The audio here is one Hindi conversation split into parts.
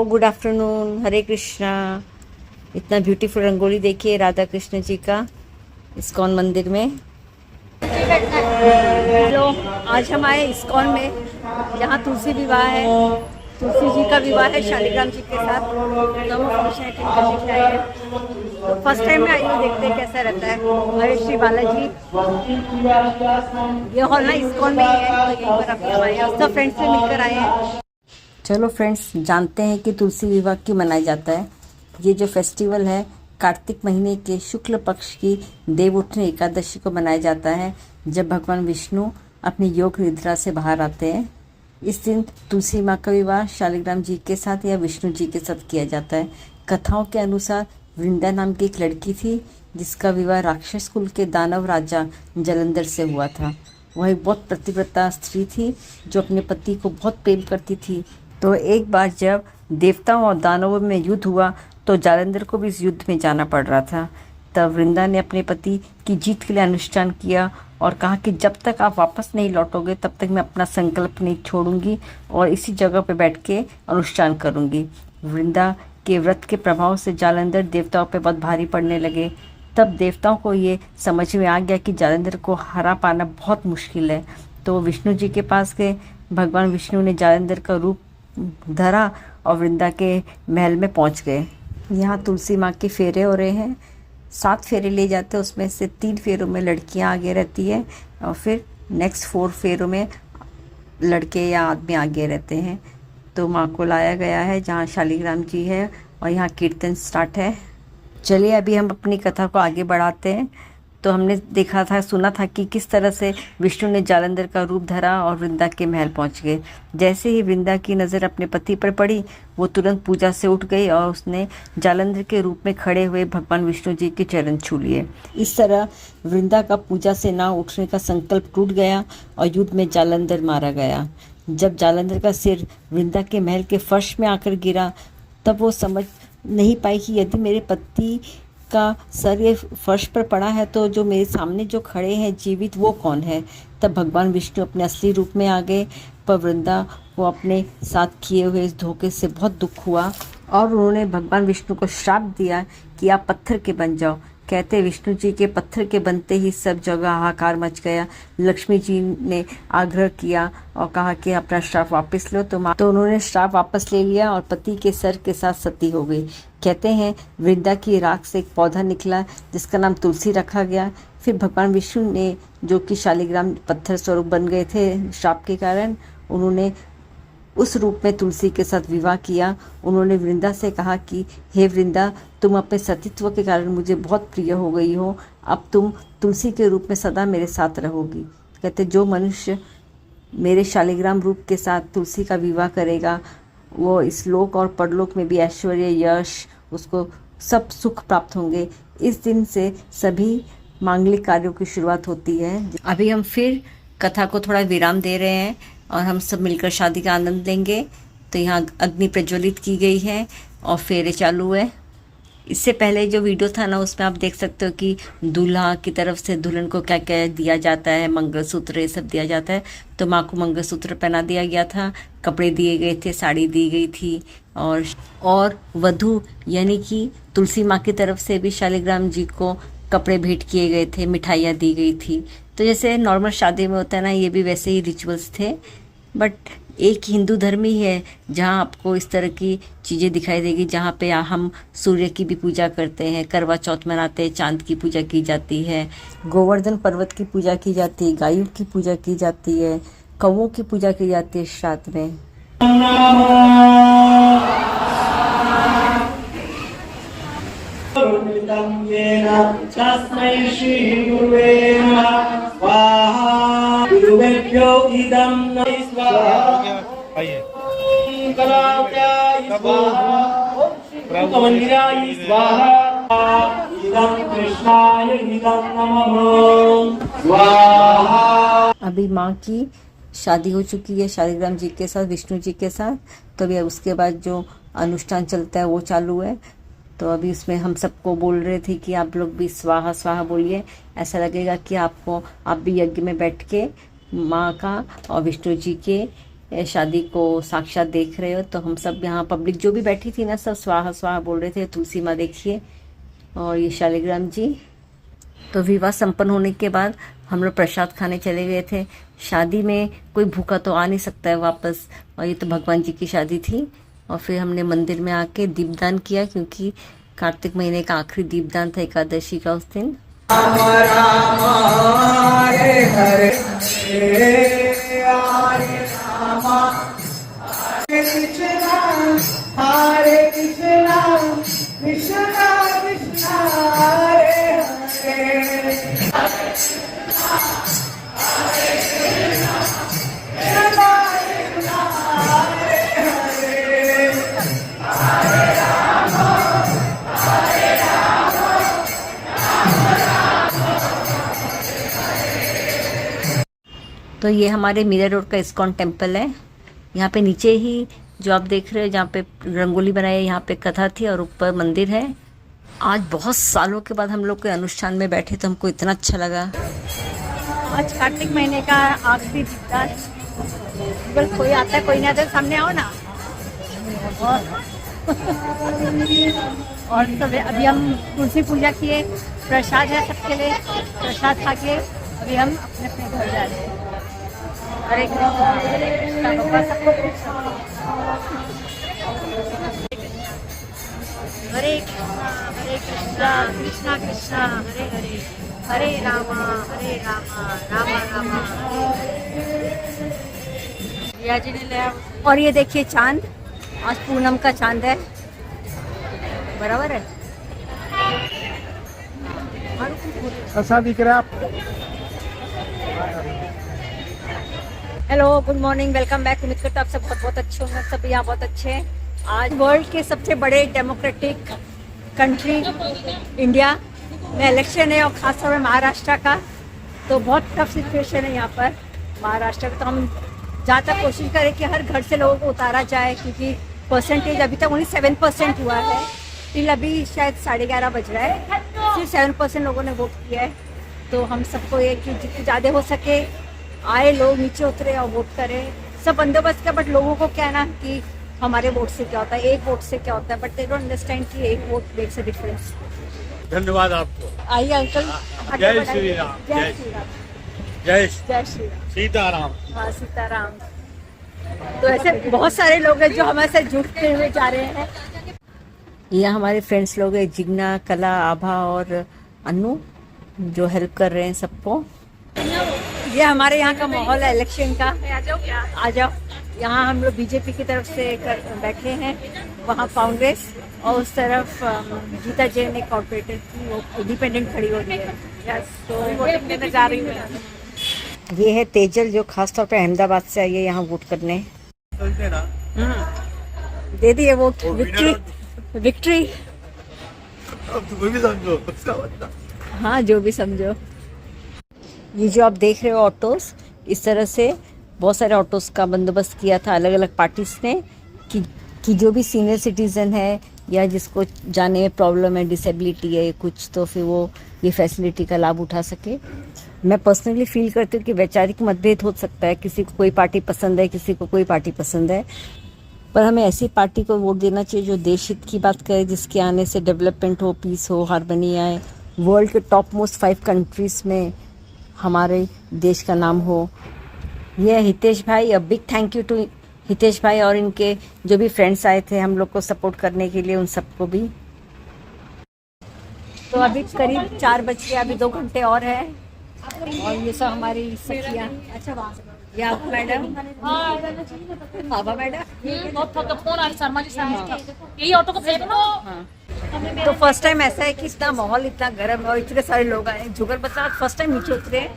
गुड आफ्टरनून, हरे कृष्णा। इतना ब्यूटीफुल रंगोली देखिए राधा कृष्ण जी का इस्कॉन मंदिर में। हेलो, आज हम आए इस्कॉन में जहाँ तुलसी विवाह है। तुलसी जी का विवाह है शालिग्राम जी के साथ, तो हम फंक्शन अटेंड करने के आए हैं। तो फर्स्ट टाइम में आई हूँ, देखते हैं कैसा रहता है। हरे श्री बालाजी, ये हॉल ना इस्कॉन में ही है, तो यहीं पर अभी हम आए हैं, सब फ्रेंड्स से मिलकर आए हैं। चलो फ्रेंड्स, जानते हैं कि तुलसी विवाह क्यों मनाया जाता है। ये जो फेस्टिवल है कार्तिक महीने के शुक्ल पक्ष की देवउठनी एकादशी को मनाया जाता है, जब भगवान विष्णु अपनी योग निद्रा से बाहर आते हैं। इस दिन तुलसी माँ का विवाह शालिग्राम जी के साथ या विष्णु जी के साथ किया जाता है। कथाओं के अनुसार वृंदा नाम की एक लड़की थी जिसका विवाह राक्षस कुल के दानव राजा जलंधर से हुआ था। वह एक बहुत पतिव्रता स्त्री थी जो अपने पति को बहुत प्रेम करती थी। तो एक बार जब देवताओं और दानवों में युद्ध हुआ तो जालंधर को भी इस युद्ध में जाना पड़ रहा था। तब वृंदा ने अपने पति की जीत के लिए अनुष्ठान किया और कहा कि जब तक आप वापस नहीं लौटोगे तब तक मैं अपना संकल्प नहीं छोड़ूंगी और इसी जगह पर बैठ के अनुष्ठान करूंगी। वृंदा के व्रत के प्रभाव से जालंधर देवताओं पर बहुत भारी पड़ने लगे। तब देवताओं को ये समझ में आ गया कि जालंधर को हरा पाना बहुत मुश्किल है, तो विष्णु जी के पास गए। भगवान विष्णु ने जालंधर का रूप धरा और वृंदा के महल में पहुंच गए। यहाँ तुलसी माँ के फेरे हो रहे हैं, 7 फेरे ले जाते हैं, उसमें से 3 फेरों में लड़कियाँ आगे रहती है और फिर नेक्स्ट 4 फेरों में लड़के या आदमी आगे रहते हैं। तो माँ को लाया गया है जहाँ शालिग्राम जी है और यहाँ कीर्तन स्टार्ट है। चलिए अभी हम अपनी कथा को आगे बढ़ाते हैं। तो हमने देखा था, सुना था कि किस तरह से विष्णु ने जालंधर का रूप धरा और वृंदा के महल पहुंच गए। जैसे ही वृंदा की नज़र अपने पति पर पड़ी, वो तुरंत पूजा से उठ गई और उसने जालंधर के रूप में खड़े हुए भगवान विष्णु जी के चरण छू लिए। इस तरह वृंदा का पूजा से ना उठने का संकल्प टूट गया और युद्ध में जालंधर मारा गया। जब जालंधर का सिर वृंदा के महल के फर्श में आकर गिरा, तब वो समझ नहीं पाई कि यदि मेरे पति का सर ये फर्श पर पड़ा है तो जो मेरे सामने जो खड़े हैं जीवित वो कौन है। तब भगवान विष्णु अपने असली रूप में आ गए, पर वृंदा को अपने साथ किए हुए इस धोखे से बहुत दुख हुआ और उन्होंने भगवान विष्णु को श्राप दिया कि आप पत्थर के बन जाओ। कहते विष्णु जी के पत्थर के बनते ही सब जगह हाहाकार मच गया। लक्ष्मी जी ने आग्रह किया और कहा कि अपना श्राप वापस लो, तो उन्होंने श्राप वापस ले लिया और पति के सर के साथ सती हो गई। कहते हैं वृंदा की राख से एक पौधा निकला जिसका नाम तुलसी रखा गया। फिर भगवान विष्णु ने, जो कि शालिग्राम पत्थर स्वरूप बन गए थे श्राप के कारण, उन्होंने उस रूप में तुलसी के साथ विवाह किया। उन्होंने वृंदा से कहा कि हे वृंदा, तुम अपने सतीत्व के कारण मुझे बहुत प्रिय हो गई हो, अब तुम तुलसी के रूप में सदा मेरे साथ रहोगी। कहते जो मनुष्य मेरे शालिग्राम रूप के साथ तुलसी का विवाह करेगा वो इस लोक और परलोक में भी ऐश्वर्य, यश, उसको सब सुख प्राप्त होंगे। इस दिन से सभी मांगलिक कार्यों की शुरुआत होती है। अभी हम फिर कथा को थोड़ा विराम दे रहे हैं और हम सब मिलकर शादी का आनंद लेंगे। तो यहाँ अग्नि प्रज्वलित की गई है और फेरे चालू है। इससे पहले जो वीडियो था ना, उसमें आप देख सकते हो कि दूल्हा की तरफ से दुल्हन को क्या क्या दिया जाता है, मंगलसूत्र ये सब दिया जाता है। तो माँ को मंगलसूत्र पहना दिया गया था, कपड़े दिए गए थे, साड़ी दी गई थी और वधू यानी कि तुलसी माँ की तरफ से भी शालिग्राम जी को कपड़े भेंट किए गए थे, मिठाइयाँ दी गई थी। तो जैसे नॉर्मल शादी में होता है ना, ये भी वैसे ही रिचुअल्स थे। बट एक हिंदू धर्म ही है जहाँ आपको इस तरह की चीज़ें दिखाई देगी, जहाँ पे हम सूर्य की भी पूजा करते हैं, करवा चौथ मनाते हैं, चांद की पूजा की जाती है, गोवर्धन पर्वत की पूजा की जाती है, गायों की पूजा की जाती है, कौवों की पूजा की जाती है श्राद्ध में। अभी माँ की शादी हो चुकी है शालिग्राम जी के साथ, विष्णु जी के साथ। तो अभी उसके बाद जो अनुष्ठान चलता है वो चालू है। तो अभी उसमें हम सबको बोल रहे थे कि आप लोग भी स्वाहा स्वाहा बोलिए। ऐसा लगेगा कि आप भी यज्ञ में बैठ के माँ का और विष्णु जी के शादी को साक्षात देख रहे हो। तो हम सब यहाँ पब्लिक जो भी बैठी थी ना, सब स्वाहा स्वाहा बोल रहे थे। तुलसी माँ देखिए, और ये शालिग्राम जी। तो विवाह संपन्न होने के बाद हम लोग प्रसाद खाने चले गए थे। शादी में कोई भूखा तो आ नहीं सकता है वापस, और ये तो भगवान जी की शादी थी। और फिर हमने मंदिर में आके दीपदान किया, क्योंकि कार्तिक महीने का आखिरी दीपदान था, एकादशी का उस दिन। राम राम हरे हरे हरे कृष्णा कृष्णा कृष्णा हरे हरे। तो ये हमारे मीरा रोड का इस्कॉन टेम्पल है। यहाँ पे नीचे ही जो आप देख रहे हो, जहाँ पे रंगोली बनाई है, यहाँ पे कथा थी और ऊपर मंदिर है। आज बहुत सालों के बाद हम लोग के अनुष्ठान में बैठे, तो हमको इतना अच्छा लगा। आज कार्तिक महीने का आखिरी दीपदान। बस कोई आता है कोई नहीं आता, सामने आओ ना। और सब अभी हम तुलसी पूजा किए, प्रसाद है सबके लिए, प्रसाद खा के अभी हम अपने अपने घर जा रहे हैं। हरे कृष्णा भगवान सबको हरे कृष्णा कृष्णा कृष्णा हरे हरे, हरे रामा रामा रामा हरे। और ये देखिए चांद, आज पूनम का चांद है, बराबर है। ऐसा दिख रहा है आपको? Hello, good morning, welcome back. उम्मीद करता आप सब बहुत अच्छे होंगे, सब यहाँ बहुत अच्छे हैं। आज वर्ल्ड के सबसे बड़े डेमोक्रेटिक कंट्री इंडिया में इलेक्शन है, और खासतौर में महाराष्ट्र का। तो बहुत टफ सिचुएशन है यहाँ पर महाराष्ट्र का। तो हम ज़्यादातर कोशिश करें कि हर घर से लोगों को उतारा जाए, क्योंकि परसेंटेज अभी तक ओनली 7% हुआ है। टिल अभी शायद 11:30 बज रहा है, सिर्फ 7% लोगों ने वोट किया है। तो हम सबको ये कि जितने ज़्यादा हो सके आए लोग, नीचे उतरे और वोट करें। सब बंदोबस्त का, बट लोगों को क्या ना कि हमारे वोट से क्या होता है, एक वोट से क्या होता है, बट दे डोंट अंडरस्टैंड कि एक वोट मेक्स अ डिफरेंस। धन्यवाद आपको। आइए अंकल, जय श्री राम। जय श्री राम। जय श्री राम। सीताराम। हाँ, सीताराम। तो ऐसे बहुत सारे लोग हैं जो हमारे साथ जुड़ते हुए जा रहे हैं। ये हमारे फ्रेंड्स लोग हैं, जिग्ना, कला, आभा और अनु, जो हेल्प कर रहे हैं सबको। ये हमारे यहाँ का माहौल है इलेक्शन का। आ जाओ। यहाँ हम लोग बीजेपी की तरफ से बैठे हैं, वहाँ कांग्रेस, और उस तरफ गीता जैन एक कॉर्पोरेटर थी, वो इंडिपेंडेंट खड़ी हो रही है। यस, तो वोटिंग देने जा रही हूँ। ये है तेजल, जो खासतौर पे अहमदाबाद से आई है यहाँ वोट करने। दे दिए वोट, विक्ट्री विक्ट्री। हाँ, जो भी समझो। ये जो आप देख रहे हो ऑटोस, इस तरह से बहुत सारे ऑटोस का बंदोबस्त किया था अलग अलग पार्टीज ने, कि जो भी सीनियर सिटीज़न है या जिसको जाने में प्रॉब्लम है, डिसेबिलिटी है कुछ, तो फिर वो ये फैसिलिटी का लाभ उठा सके। मैं पर्सनली फील करती हूँ कि वैचारिक मतभेद हो सकता है, किसी को कोई पार्टी पसंद है, किसी को कोई पार्टी पसंद है, पर हमें ऐसी पार्टी को वोट देना चाहिए जो देश हित की बात करे, जिसके आने से डेवलपमेंट हो, पीस हो, हार्मनी आए, वर्ल्ड के टॉप मोस्ट 5 कंट्रीज़ में हमारे देश का नाम हो। ये हितेश भाई, a big thank you to Hitesh भाई और इनके जो भी फ्रेंड्स आए थे हम लोग को सपोर्ट करने के लिए, उन सबको भी। तो अभी करीब 4 बज गए, अभी 2 घंटे और है। और ये सब हमारी सखियाँ। अच्छा, वहाँ से ये आप मैडम, मैडम, यही ऑटो को फेंक दो। हाँ। तो फर्स्ट टाइम ऐसा है कि इतना माहौल इतना गर्म है और इतने सारे लोग आए। जुगर बच्चा फर्स्ट टाइम नीचे उतरे,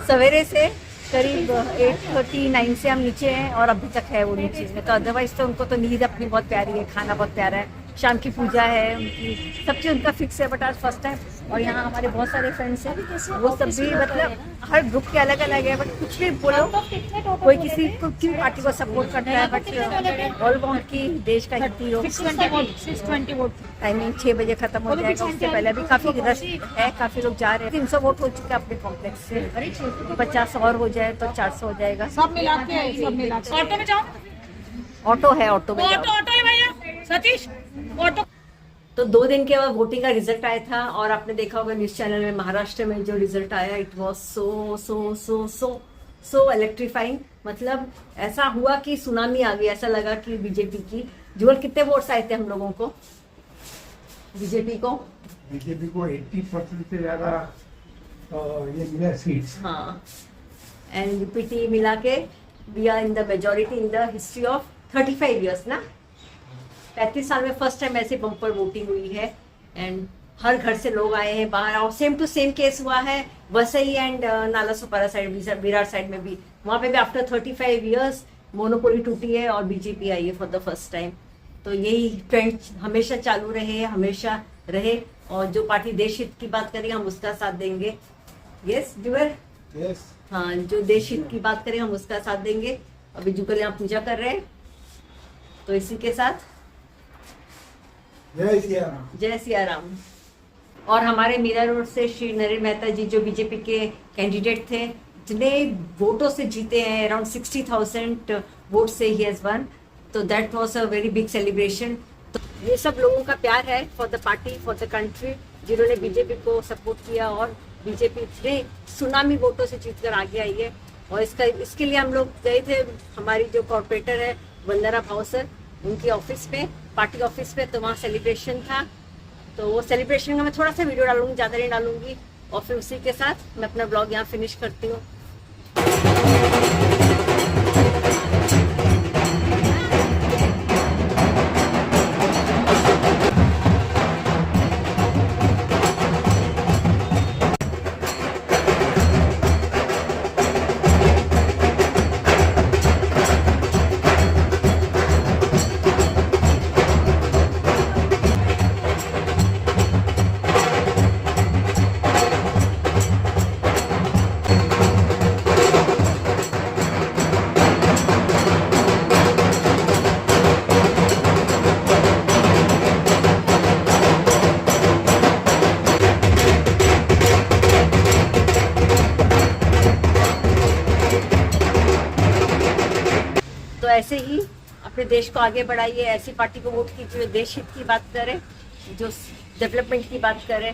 सवेरे से करीब 8:39 से हम नीचे हैं, और अभी तक है वो नीचे में। तो अदरवाइज तो उनको तो नींद अपनी बहुत प्यारी है, खाना बहुत प्यारा है, शाम की पूजा है उनकी, सब चीज़ उनका फिक्स है। बट आज फर्स्ट टाइम और यहाँ हमारे बहुत सारे फ्रेंड्स हैं, वो सब भी मतलब हर ग्रुप के अलग अलग है, बट कुछ भी बोलो कोई किसी की पार्टी को सपोर्ट करता है, बट ऑल वांट की देश का हित हो। 620 वोट। टाइमिंग 6 बजे खत्म हो जाएगा, उससे पहले अभी काफी रश है, काफी लोग जा रहे हैं। 300 वोट हो चुके हैं अपने कॉम्प्लेक्स से, 50 और हो जाए तो 400 हो जाएगा। सब मिला के ऑटो में जाओ। ऑटो है, ऑटो में जाओ। ऑटो है भैया सतीश, ऑटो। तो 2 दिन के बाद वोटिंग का रिजल्ट आया था, और आपने देखा होगा न्यूज चैनल में महाराष्ट्र में जो रिजल्ट आया, इट वाज सो इलेक्ट्रीफाइंग। मतलब ऐसा हुआ कि सुनामी आ गई, ऐसा लगा कि बीजेपी की। जुगल, कितने वोट्स आए थे हम लोगों को बीजेपी को? बीजेपी को 80% से ज्यादा ये मिला सीट्स। हाँ, एंड यूपीटी मिला के we are in the majority in the history of 35 years ना। 35 साल में फर्स्ट टाइम ऐसी बम्पर वोटिंग हुई है, एंड हर घर से लोग आए हैं बाहर। और सेम टू सेम केस हुआ है वसई एंड नाला सुपारा साइड, विरार साइड में भी। वहां पे भी आफ्टर 35 ईयर्स मोनोपोली टूटी है और बीजेपी आई है फॉर द फर्स्ट टाइम। तो यही ट्रेंड हमेशा चालू रहे, हमेशा रहे, और जो पार्टी देश हित की बात करेगी हम उसका साथ देंगे। यस जुगल? यस। हाँ, जो देश हित की बात करें हम उसका साथ देंगे। अभी जुगल यहाँ पूजा कर रहे हैं, तो इसी के साथ जय सिया राम। जय सिया राम। और हमारे मीरा रोड से श्री नरेंद्र मेहता जी जो बीजेपी के कैंडिडेट थे, जितने वोटों से जीते हैं, अराउंड 60,000 वोट से ही हैज वन, तो that was a very big celebration. तो ये सब लोगों का प्यार है for the party, for the country, जिन्होंने बीजेपी को सपोर्ट किया, और बीजेपी इतने सुनामी वोटों से जीतकर आगे आई है। और इसके लिए हम लोग गए थे, हमारी जो कॉर्पोरेटर है वंदना भाव सर, उनकी ऑफिस पे, पार्टी ऑफिस पे, तो वहाँ सेलिब्रेशन था। तो वो सेलिब्रेशन का मैं थोड़ा सा वीडियो डालूंगी, ज़्यादा नहीं डालूंगी, और फिर उसी के साथ मैं अपना ब्लॉग यहाँ फिनिश करती हूँ। तो ऐसे ही अपने देश को आगे बढ़ाइए, ऐसी पार्टी को वोट कीजिए जो देश हित की बात करे, जो डेवलपमेंट की बात करे।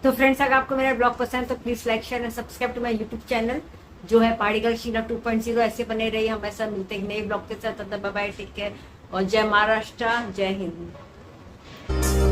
तो फ्रेंड्स, अगर आपको मेरा ब्लॉग पसंद है तो please like share and subscribe to my YouTube channel जो है पहाड़ी गर्ल शीला 2.0। ऐसे बने रहिए, हम ऐसा मिलते हैं नए ब्लॉग के साथ। बाय बाय, टेक केयर, और जय महाराष्ट्र, जय हिंद।